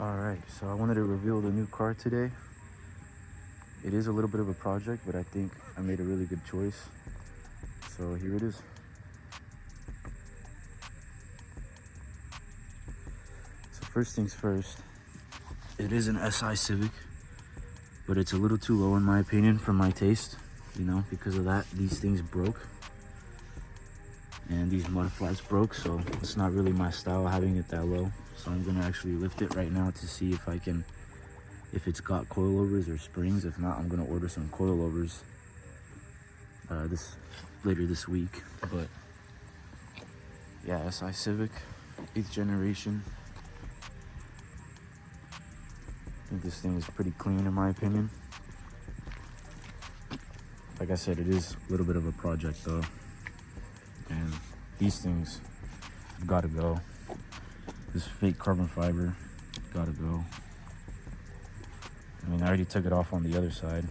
Alright, so I wanted to reveal the new car today. It is a little bit of a project, but I think I made a really good choice. So here it is. So first things first, it is an SI Civic, but it's a little too low in my opinion for my taste. You know, because of that, these things broke. And these mud flaps broke, so it's not really my style having it that low. So I'm gonna actually lift it right now to see if I can, if it's got coilovers or springs. If not, I'm gonna order some coilovers later this week. But yeah, SI Civic, 8th generation. I think this thing is pretty clean in my opinion. Like I said, it is a little bit of a project though. And these things have got to go. This fake carbon fiber got to go. I mean, I already took it off on the other side.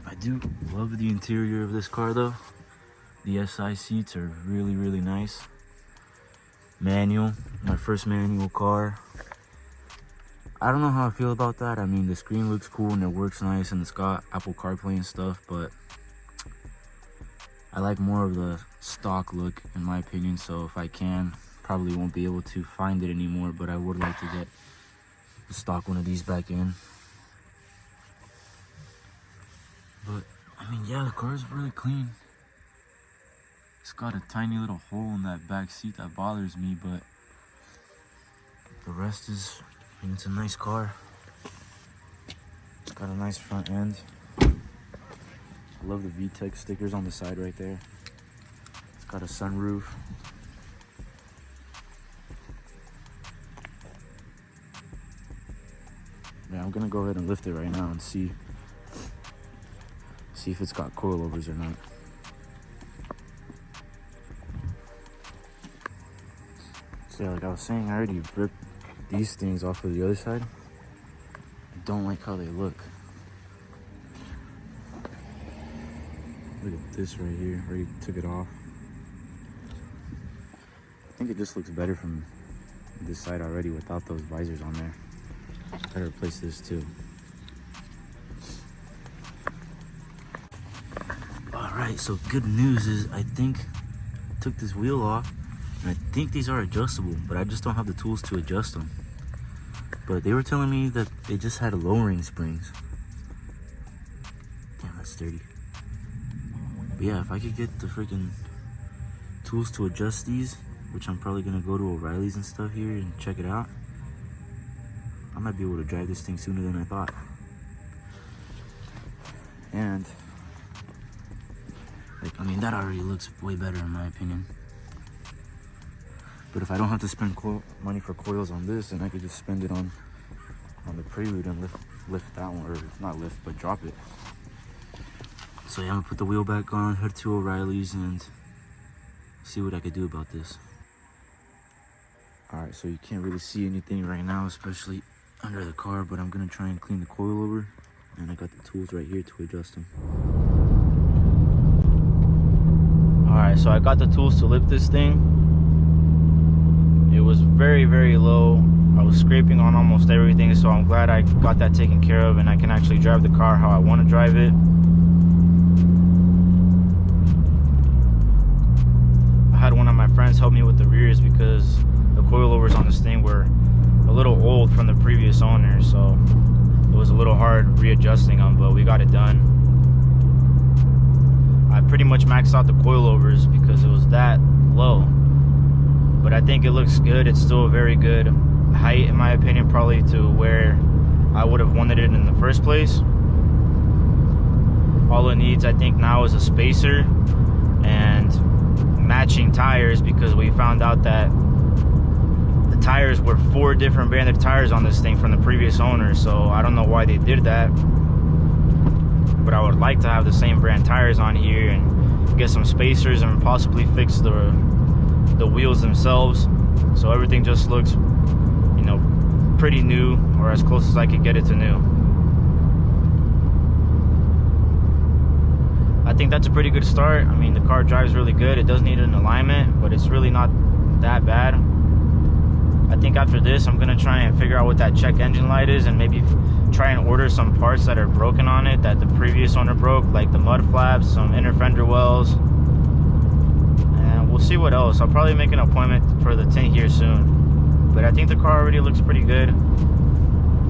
I do love the interior of this car though. The SI seats are really, really nice. Manual, my first manual car. I don't know how I feel about that. I mean, the screen looks cool and it works nice and it's got Apple CarPlay and stuff, but I like more of the stock look in my opinion. So if I can, probably won't be able to find it anymore, but I would like to get the stock one of these back in. But I mean, yeah, the car is really clean. It's got a tiny little hole in that back seat that bothers me, but the rest is, I mean, it's a nice car. It's got a nice front end. I love the VTEC stickers on the side right there. It's got a sunroof. Yeah, I'm gonna go ahead and lift it right now and see if it's got coilovers or not. So yeah, like I was saying, I already ripped these things off of the other side. I don't like how they look. Look at this right here, already took it off. I think it just looks better from this side already without those visors on there. Gotta replace this too. Alright, so good news is I think I took this wheel off. I think these are adjustable, but I just don't have the tools to adjust them. But they were telling me that they just had lowering springs. Damn, that's dirty. But yeah, if I could get the freaking tools to adjust these, which I'm probably gonna go to O'Reilly's and stuff here and check it out, I might be able to drive this thing sooner than I thought. And like, I mean, that already looks way better in my opinion. But if I don't have to spend money for coils on this, then I could just spend it on the Prelude and lift that one, or not lift, but drop it. So yeah, I'm gonna put the wheel back on, head to O'Reilly's and see what I could do about this. Alright, so you can't really see anything right now, especially under the car, but I'm gonna try and clean the coilover, and I got the tools right here to adjust them. Alright, so I got the tools to lift this thing. It was very, very low. I was scraping on almost everything, so I'm glad I got that taken care of and I can actually drive the car how I want to drive it. I had one of my friends help me with the rears because the coilovers on this thing were a little old from the previous owner, so it was a little hard readjusting them, but we got it done. I pretty much maxed out the coilovers because it was that low. But I think it looks good. It's still a very good height in my opinion, probably to where I would have wanted it in the first place. All it needs, I think, now is a spacer and matching tires, because we found out that the tires were 4 different branded tires on this thing from the previous owner. So I don't know why they did that, but I would like to have the same brand tires on here and get some spacers and possibly fix the wheels themselves, so everything just looks, you know, pretty new, or as close as I could get it to new. I think that's a pretty good start. I mean, the car drives really good. It does need an alignment, but it's really not that bad. I think after this, I'm gonna try and figure out what that check engine light is, and maybe try and order some parts that are broken on it that the previous owner broke, like the mud flaps, some inner fender wells, and we'll see what else. I'll probably make an appointment for the tint here soon, but I think the car already looks pretty good.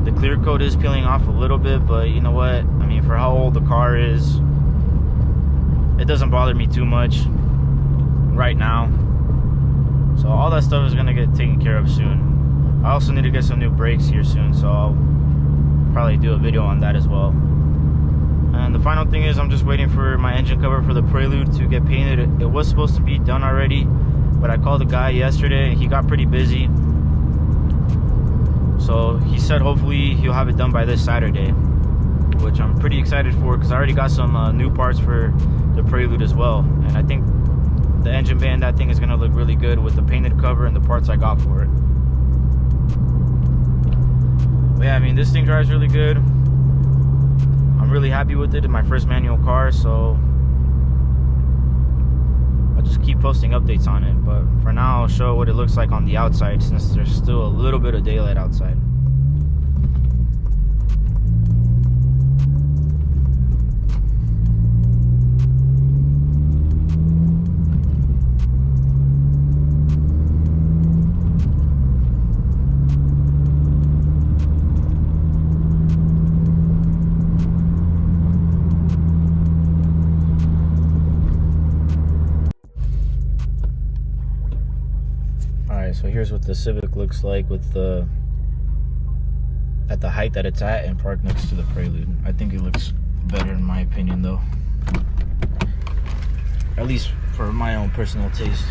The clear coat is peeling off a little bit, but you know what? I mean, for how old the car is, it doesn't bother me too much right now. So all that stuff is gonna get taken care of soon. I also need to get some new brakes here soon, so I'll probably do a video on that as well. And the final thing is, I'm just waiting for my engine cover for the Prelude to get painted. It was supposed to be done already, but I called the guy yesterday and he got pretty busy. So he said hopefully he'll have it done by this Saturday, which I'm pretty excited for, because I already got some new parts for the Prelude as well. And I think the engine bay and that thing is gonna look really good with the painted cover and the parts I got for it. But yeah, I mean, this thing drives really good. I'm really happy with it. It's my first manual car, so I'll just keep posting updates on it. But for now, I'll show what it looks like on the outside, since there's still a little bit of daylight outside. So here's what the Civic looks like with the at the height that it's at and parked next to the Prelude. I think it looks better in my opinion, though, at least for my own personal taste.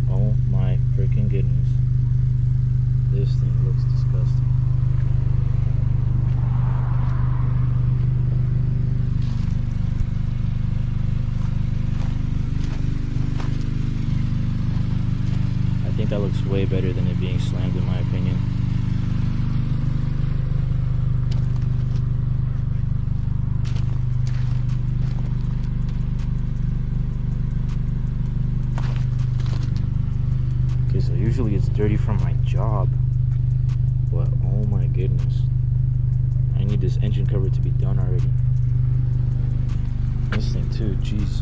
Oh my freaking goodness. This thing looks disgusting. I think that looks way better than it being slammed, in my opinion. Okay, so usually it's dirty from my job. But oh my goodness, I need this engine cover to be done already. This thing too, jeez.